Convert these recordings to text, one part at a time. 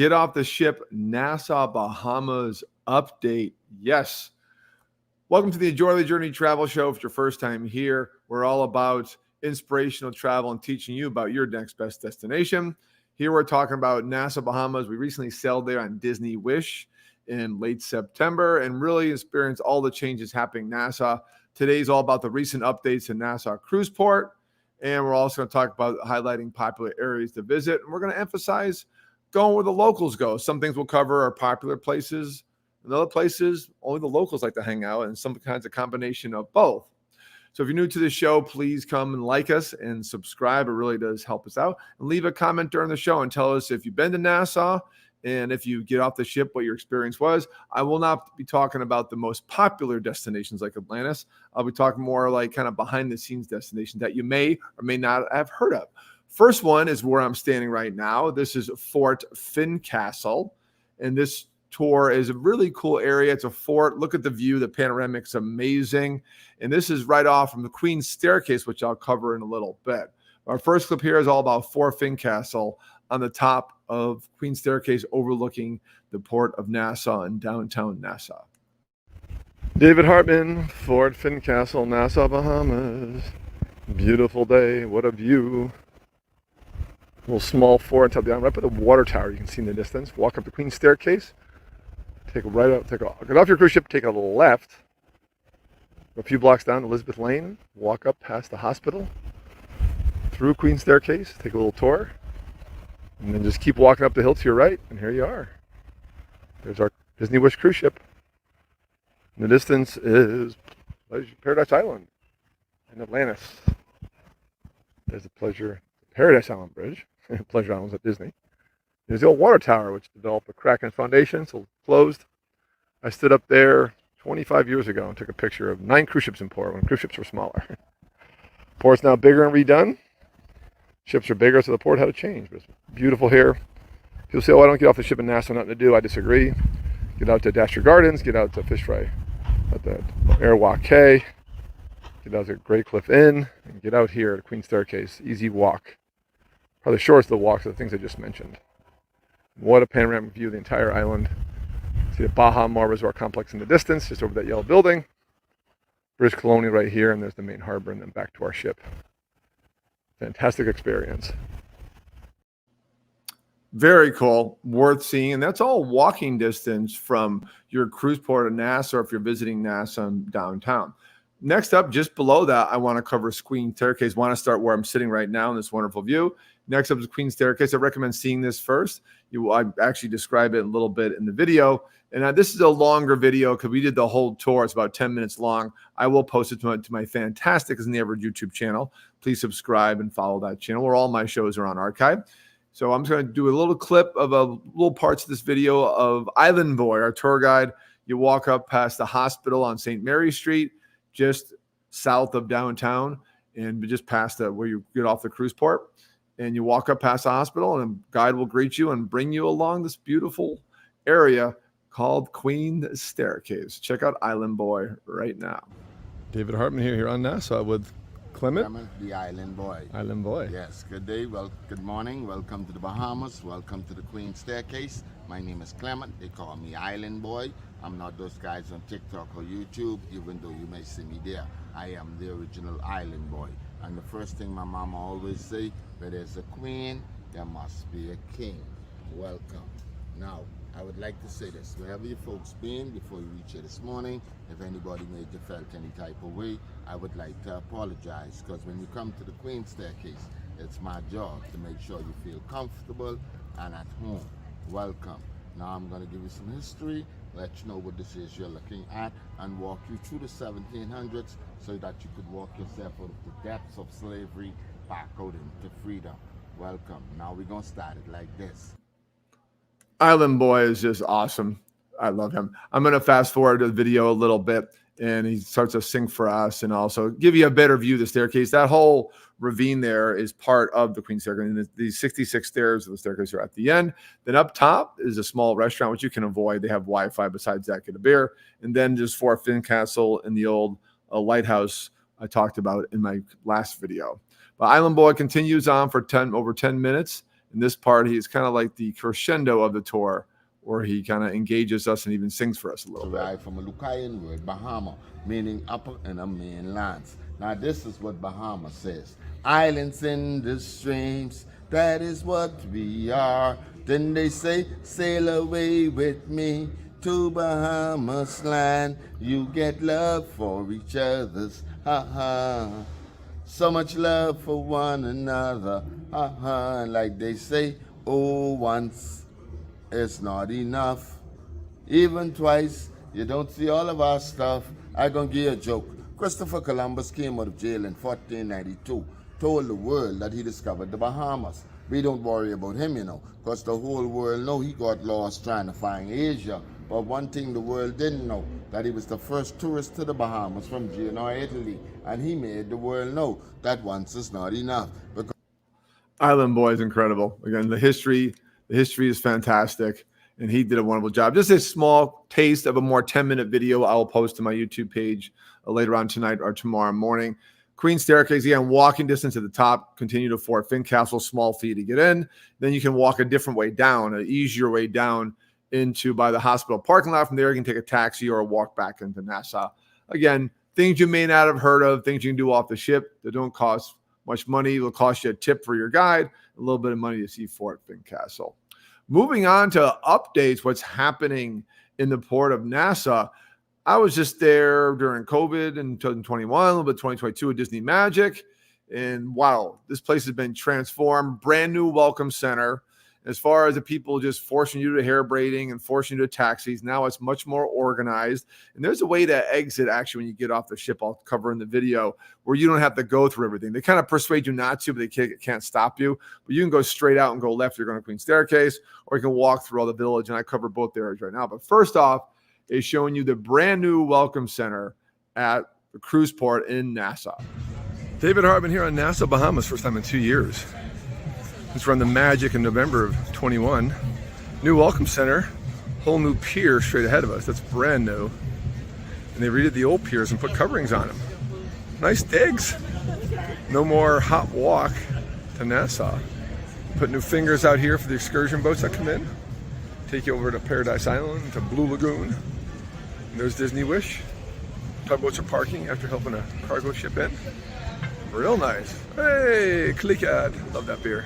Get off the ship, Nassau, Bahamas update. Yes. Welcome to the Enjoy the Journey Travel Show. If it's your first time here, we're all about inspirational travel and teaching you about your next best destination. Here we're talking about Nassau, Bahamas. We recently sailed there on Disney Wish in late September and really experienced all the changes happening in Nassau. Today's all about the recent updates in Nassau Cruise Port. And we're also going to talk about highlighting popular areas to visit. And we're going to emphasize going where the locals go. Some things we'll cover are popular places, and other places only the locals like to hang out, and some kinds of combination of both. So if you're new to the show, please come and like us and subscribe. It really does help us out. And leave a comment during the show and tell us if you've been to Nassau and if you get off the ship, what your experience was. I will not be talking about the most popular destinations like Atlantis. I'll be talking more like kind of behind the scenes destinations that you may or may not have heard of. First one is where I'm standing right now. This is Fort Fincastle, and this tour is a really cool area. It's a fort. Look at the view. The panoramic's amazing, and this is right off from the Queen's Staircase, which I'll cover in a little bit. Our first clip here is all about Fort Fincastle on the top of Queen's Staircase overlooking the port of Nassau in downtown Nassau. David Hartman, Fort Fincastle, Nassau, Bahamas. Beautiful day. What a view. Little small fort on top of the island, right by the water tower you can see in the distance. Walk up the Queen's Staircase, get off your cruise ship, take a left, a few blocks down Elizabeth Lane, walk up past the hospital, through Queen's Staircase, take a little tour, and then just keep walking up the hill to your right, and here you are. There's our Disney Wish cruise ship. In the distance is Paradise Island and Atlantis. There's the Paradise Island Bridge. Pleasure Islands at Disney. There's the old water tower, which developed a crack in its foundation, so closed. I stood up there 25 years ago and took a picture of 9 cruise ships in port when cruise ships were smaller. Port's now bigger and redone. Ships are bigger, so the port had to change. But it's beautiful here. People say, oh, I don't get off the ship in Nassau, nothing to do. I disagree. Get out to Dasher Gardens, get out to Fish Fry at the Airwalk Quay, get out to Great Cliff Inn, and get out here at Queen's Staircase. Easy walk. Probably the shortest of the walks are the things I just mentioned. What a panoramic view of the entire island. See the Bahamas Resort Complex in the distance, just over that yellow building. British Colonial right here, and there's the main harbor, and then back to our ship. Fantastic experience. Very cool, worth seeing, and that's all walking distance from your cruise port of Nassau if you're visiting Nassau downtown. Next up, just below that, I want to cover Queen's Staircase. I want to start where I'm sitting right now in this wonderful view. Next up is Queen's Staircase. I recommend seeing this first. I actually describe it a little bit in the video. And this is a longer video because we did the whole tour. It's about 10 minutes long. I will post it to my Fantastic as in the Ever YouTube channel. Please subscribe and follow that channel where all my shows are on archive. So I'm just going to do a little clip of little parts of this video of Island Boy, our tour guide. You walk up past the hospital on St. Mary Street, just south of downtown, and just past where you get off the cruise port. And you walk up past the hospital, and a guide will greet you and bring you along this beautiful area called Queen's Staircase. Check out Island Boy right now. David Hartman here on Nassau with Clement, the Island Boy. Island Boy. Yes, good day, good morning. Welcome to the Bahamas. Welcome to the Queen's Staircase. My name is Clement. They call me Island Boy. I'm not those guys on TikTok or YouTube, even though you may see me there. I am the original Island Boy. And the first thing my mama always say, where there's a queen, there must be a king. Welcome. Now, I would like to say this, wherever you folks been before you reach here this morning, if anybody made you felt any type of way, I would like to apologize, because when you come to the Queen's Staircase, it's my job to make sure you feel comfortable and at home. Welcome. Now I'm going to give you some history, let you know what this is you're looking at, and walk you through the 1700s so that you could walk yourself out of the depths of slavery back out into freedom. Welcome. Now we're going to start it like this. Island Boy is just awesome. I love him. I'm going to fast forward to the video a little bit, and he starts to sing for us and also give you a better view of the staircase. That whole ravine there is part of the Queen's Staircase. And the 66 stairs of the staircase are at the end. Then up top is a small restaurant, which you can avoid. They have Wi-Fi besides that, get a beer. And then just Fort Fincastle and the old lighthouse I talked about in my last video. But Island Boy continues on for over 10 minutes. In this part, he's kind of like the crescendo of the tour, where he kind of engages us and even sings for us a little bit. Derived from a Lucayan word, Bahama, meaning upper and a mainlands. Now this is what Bahama says. Islands in the streams, that is what we are. Then they say, sail away with me to Bahamas land. You get love for each other's, ha. So much love for one another, ha. Like they say, oh, once it's not enough. Even twice, you don't see all of our stuff. I gonna give you a joke. Christopher Columbus came out of jail in 1492, told the world that he discovered the Bahamas. We don't worry about him, because the whole world know he got lost trying to find Asia. But one thing the world didn't know, that he was the first tourist to the Bahamas from Genoa, Italy. And he made the world know that once is not enough. Because Island Boy is incredible. Again, the history is fantastic, and he did a wonderful job. Just a small taste of a more 10-minute video I will post to my YouTube page later on tonight or tomorrow morning. Queen Staircase, again, walking distance at the top, continue to Fort Fincastle, small fee to get in. Then you can walk a different way down, an easier way down into by the hospital parking lot. From there, you can take a taxi or a walk back into Nassau. Again, things you may not have heard of, things you can do off the ship that don't cost much money. It'll cost you a tip for your guide, a little bit of money to see Fort Fincastle. Moving on to updates, what's happening in the port of Nassau. I was just there during COVID in 2021, a little bit 2022 with Disney Magic. And wow, this place has been transformed. Brand new welcome center. As far as the people just forcing you to hair braiding and forcing you to taxis, now it's much more organized. And there's a way to exit actually when you get off the ship. I'll cover in the video where you don't have to go through everything. They kind of persuade you not to, but they can't stop you. But you can go straight out and go left. You're going to Queen Staircase, or you can walk through all the village. And I cover both areas right now. But first off is showing you the brand new welcome center at the cruise port in Nassau. David Hartman here on Nassau, Bahamas, first time in 2 years. Let's run the Magic in November of 21. New welcome center, whole new pier straight ahead of us. That's brand new. And they redid the old piers and put coverings on them. Nice digs. No more hot walk to Nassau. Put new fingers out here for the excursion boats that come in. Take you over to Paradise Island, to Blue Lagoon. And there's Disney Wish. Tugboats are parking after helping a cargo ship in. Real nice. Hey, Clickad. Love that beer.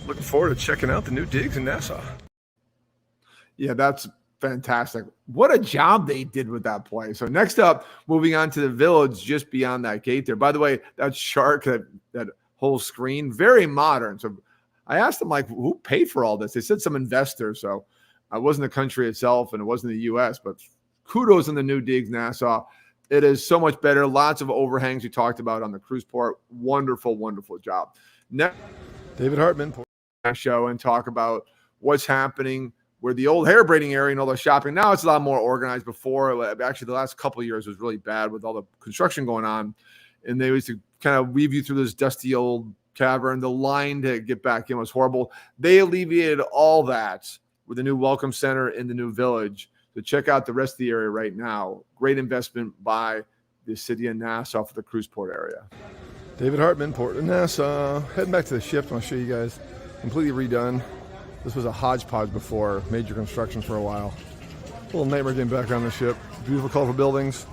Looking forward to checking out the new digs in Nassau. Yeah, that's fantastic. What a job they did with that place. So next up, moving on to the village just beyond that gate there. By the way, that shark, that whole screen, very modern. So I asked them, like, who paid for all this? They said some investor. So it wasn't the country itself and it wasn't the U.S., but kudos on the new digs Nassau. It is so much better. Lots of overhangs we talked about on the cruise port. Wonderful, wonderful job. Next, David Hartman show and talk about what's happening where the old hair braiding area and all the shopping. Now it's a lot more organized. Before, actually, the last couple of years was really bad with all the construction going on. And they used to kind of weave you through this dusty old cavern. The line to get back in was horrible. They alleviated all that with the new welcome center in the new village. So check out the rest of the area right now. Great investment by the city of Nassau for the cruise port area. David Hartman, Port of Nassau. Heading back to the ship. I'll show you guys. Completely redone. This was a hodgepodge before. Major construction for a while. A little nightmare getting back around the ship. Beautiful, colorful buildings.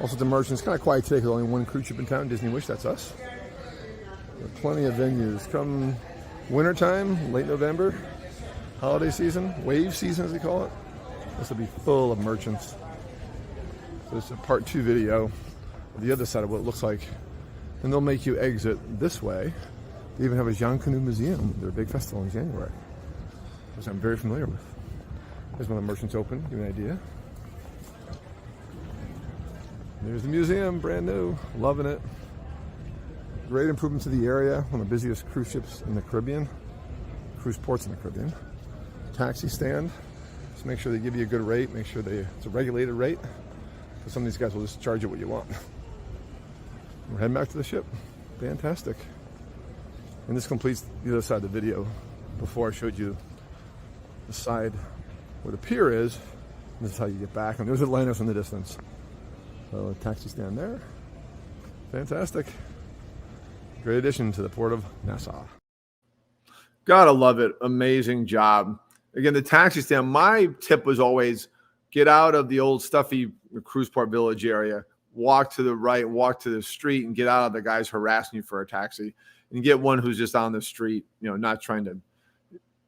Also the merchants. Kind of quiet today because only one cruise ship in town. Disney Wish, that's us. There are plenty of venues. Come wintertime, late November, holiday season, wave season as they call it. This will be full of merchants. So it's a part 2 video of the other side of what it looks like. And they'll make you exit this way. They even have a Jean Canoe Museum, their big festival in January, which I'm very familiar with. There's one of the merchants open, give you an idea. There's the museum, brand new, loving it. Great improvement to the area, one of the busiest cruise ships in the Caribbean, cruise ports in the Caribbean. Taxi stand, just make sure they give you a good rate, make sure it's a regulated rate, because some of these guys will just charge you what you want. We're heading back to the ship. Fantastic. And this completes the other side of the video. Before I showed you the side where the pier is, this is how you get back. And there's Atlantis in the distance. So a taxi stand there. Fantastic. Great addition to the port of Nassau. Gotta love it. Amazing job. Again, the taxi stand, my tip was always get out of the old stuffy Cruise Port Village area, walk to the right, walk to the street, and get out of the guys harassing you for a taxi and get one who's just on the street, not trying to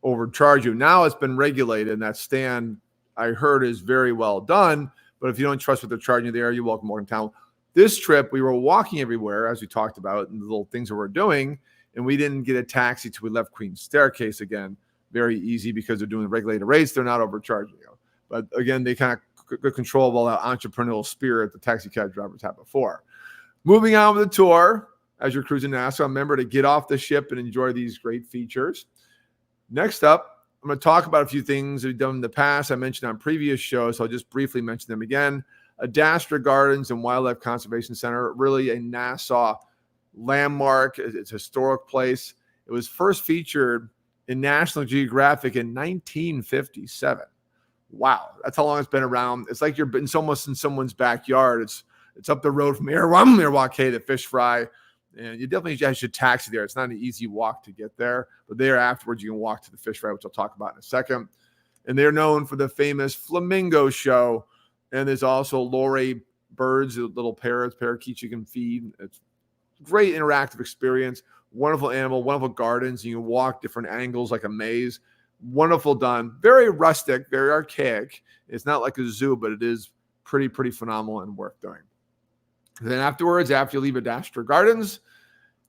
overcharge you. Now it's been regulated, and that stand I heard is very well done. But if you don't trust what they're charging you there, you're welcome to town. This trip, we were walking everywhere, as we talked about, and the little things that we're doing, and we didn't get a taxi till we left Queen's Staircase again. Very easy because they're doing regulated rates. They're not overcharging you. But again, they kind of good control of all that entrepreneurial spirit the taxi cab drivers had before. Moving on with the tour, as you're cruising Nassau, remember to get off the ship and enjoy these great features. Next up, I'm going to talk about a few things that we've done in the past. I mentioned on previous shows, so I'll just briefly mention them again. Adastra Gardens and Wildlife Conservation Center, really a Nassau landmark. It's a historic place. It was first featured in National Geographic in 1957. Wow, that's how long it's been around. It's like it's almost in someone's backyard. It's up the road from Irwake to Fish Fry. And you definitely should taxi there. It's not an easy walk to get there, but there afterwards you can walk to the Fish Fry, which I'll talk about in a second. And they're known for the famous flamingo show. And there's also Lorry birds, little parrots, parakeets you can feed. It's a great interactive experience. Wonderful animal, wonderful gardens. You can walk different angles like a maze. Wonderful done. Very rustic, very archaic. It's not like a zoo, but it is pretty phenomenal and worth doing. Then afterwards, after you leave Adastra Gardens,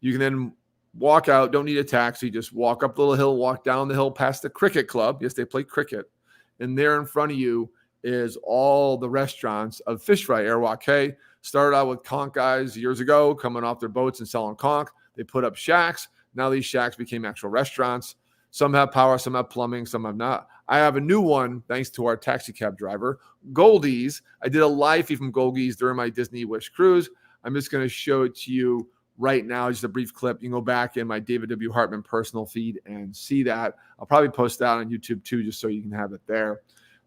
you can then walk out. Don't need a taxi. Just walk up the little hill, walk down the hill past the cricket club. Yes, they play cricket. And there in front of you is all the restaurants of Fish Fry. Irwake started out with conch guys years ago coming off their boats and selling conch. They put up shacks. Now these shacks became actual restaurants. Some have power, some have plumbing, some have not. I have a new one, thanks to our taxi cab driver, Goldie's. I did a live feed from Goldie's during my Disney Wish cruise. I'm just going to show it to you right now, just a brief clip. You can go back in my David W. Hartman personal feed and see that. I'll probably post that on YouTube too, just so you can have it there.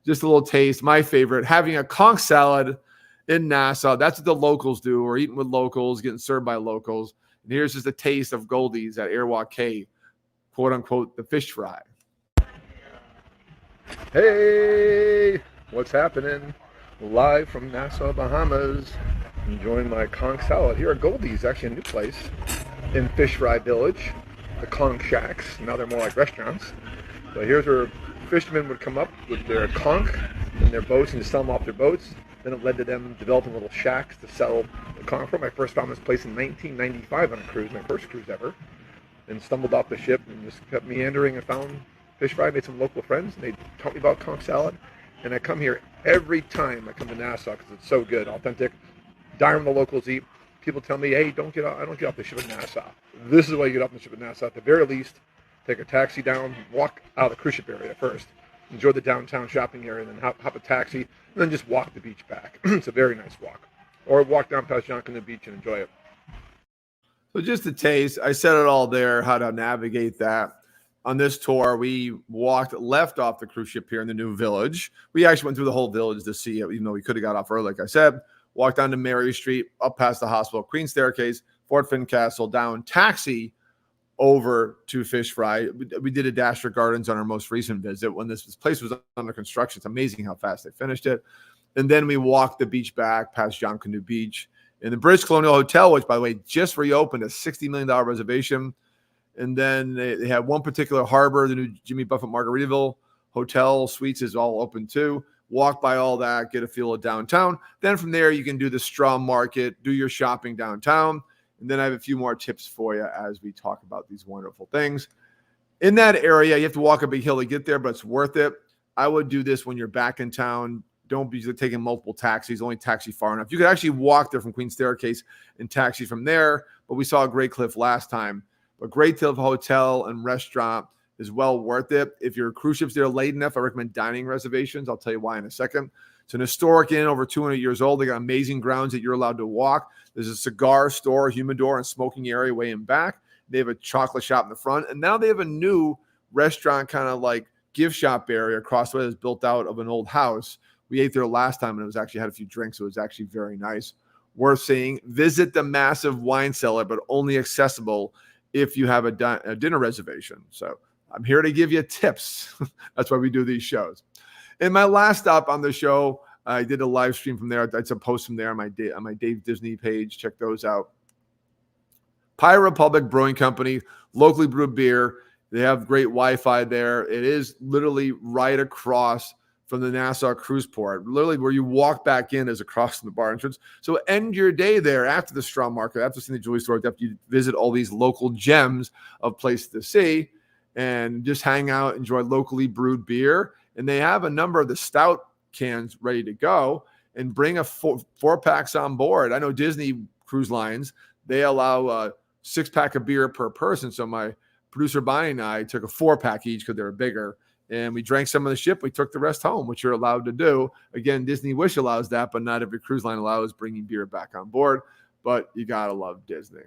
Just a little taste. My favorite, having a conch salad in Nassau. That's what the locals do. We're eating with locals, getting served by locals. And here's just a taste of Goldie's at Irwake, quote unquote, the Fish Fry. Hey, what's happening? Live from Nassau, Bahamas. Enjoying my conch salad here at Goldie's, actually a new place in Fish Fry Village. The conch shacks. Now they're more like restaurants. So here's where fishermen would come up with their conch in their boats and just sell them off their boats. Then it led to them developing little shacks to sell the conch from. I first found this place in 1995 on a cruise, my first cruise ever. And stumbled off the ship and just kept meandering and found Fish Fry. Made some local friends, and they taught me about conch salad. And I come here every time I come to Nassau because it's so good, authentic. Dining the locals eat. People tell me, hey, I don't get off the ship at Nassau. This is why you get off the ship at Nassau. At the very least, take a taxi down, walk out of the cruise ship area first, enjoy the downtown shopping area, and then hop a taxi, and then just walk the beach back. It's a very nice walk. Or walk down past Jonquin Beach and enjoy it. So just a taste. I said it all there, how to navigate that. On this tour, we left off the cruise ship here in the new village. We actually went through the whole village to see it, even though we could have got off early, like I said. Walked down to Mary Street, up past the hospital, Queen Staircase, Fort Finn Castle, down, taxi over to Fish Fry. We did Adastra Gardens on our most recent visit when this place was under construction. It's amazing how fast they finished it. And then we walked the beach back past John Canoe Beach. In the British Colonial Hotel, which, by the way, just reopened, a $60 million reservation. And then they have one particular harbor, the new Jimmy Buffett Margaritaville Hotel Suites is all open too. Walk by all that, get a feel of downtown. Then from there, you can do the Straw Market, do your shopping downtown. And then I have a few more tips for you as we talk about these wonderful things. In that area, you have to walk a big hill to get there, but it's worth it. I would do this when you're back in town. Don't be taking multiple taxis, only taxi far enough. You could actually walk there from Queen Staircase and taxi from there, but we saw a Great Cliff last time. But Great Cliff Hotel and restaurant is well worth it. If your cruise ship's there late enough, I recommend dining reservations. I'll tell you why in a second. It's an historic inn, over 200 years old. They got amazing grounds that you're allowed to walk. There's a cigar store, humidor, and smoking area way in back. They have a chocolate shop in the front. And now they have a new restaurant, kind of like gift shop area across the way that's built out of an old house. We ate there last time, and it was actually had a few drinks. So it was actually very nice. Worth seeing. Visit the massive wine cellar, but only accessible if you have a dinner reservation. So I'm here to give you tips. That's why we do these shows. And my last stop on the show, I did a live stream from there. It's a post from there on my Dave Disney page. Check those out. Pirate Republic Brewing Company, locally brewed beer. They have great Wi-Fi there. It is literally right across from the Nassau cruise port. Literally where you walk back in is across from the bar entrance. So end your day there after the straw market, after seeing the jewelry store, after you visit all these local gems of places to see and just hang out, enjoy locally brewed beer. And they have a number of the stout cans ready to go, and bring a four packs on board. I know Disney Cruise Lines, they allow a 6-pack of beer per person. So my producer Bonnie and I took a 4-pack each because they were bigger, and we drank some of the ship. We took the rest home, which you're allowed to do. Again, Disney Wish allows that, but not every cruise line allows bringing beer back on board. But you got to love Disney.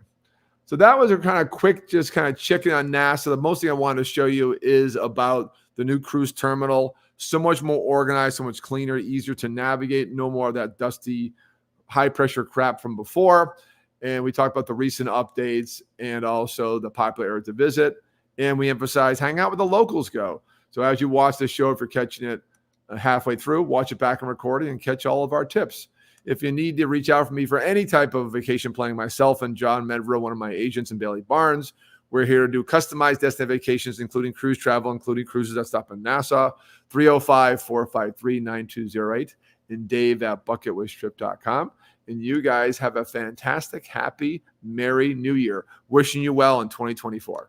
So that was a kind of quick, just kind of checking on NASA. The most thing I wanted to show you is about the new cruise terminal. So much more organized, so much cleaner, easier to navigate. No more of that dusty, high-pressure crap from before. And we talked about the recent updates and also the popular area to visit. And we emphasize hang out with the locals go. So as you watch this show, if you're catching it halfway through, watch it back and recording and catch all of our tips. If you need to reach out for me for any type of vacation planning, myself and John Medvero, one of my agents in Bailey Barnes, we're here to do customized destination vacations, including cruise travel, including cruises that stop in Nassau, 305-453-9208, and Dave at bucketwishtrip.com. And you guys have a fantastic, happy, merry new year. Wishing you well in 2024.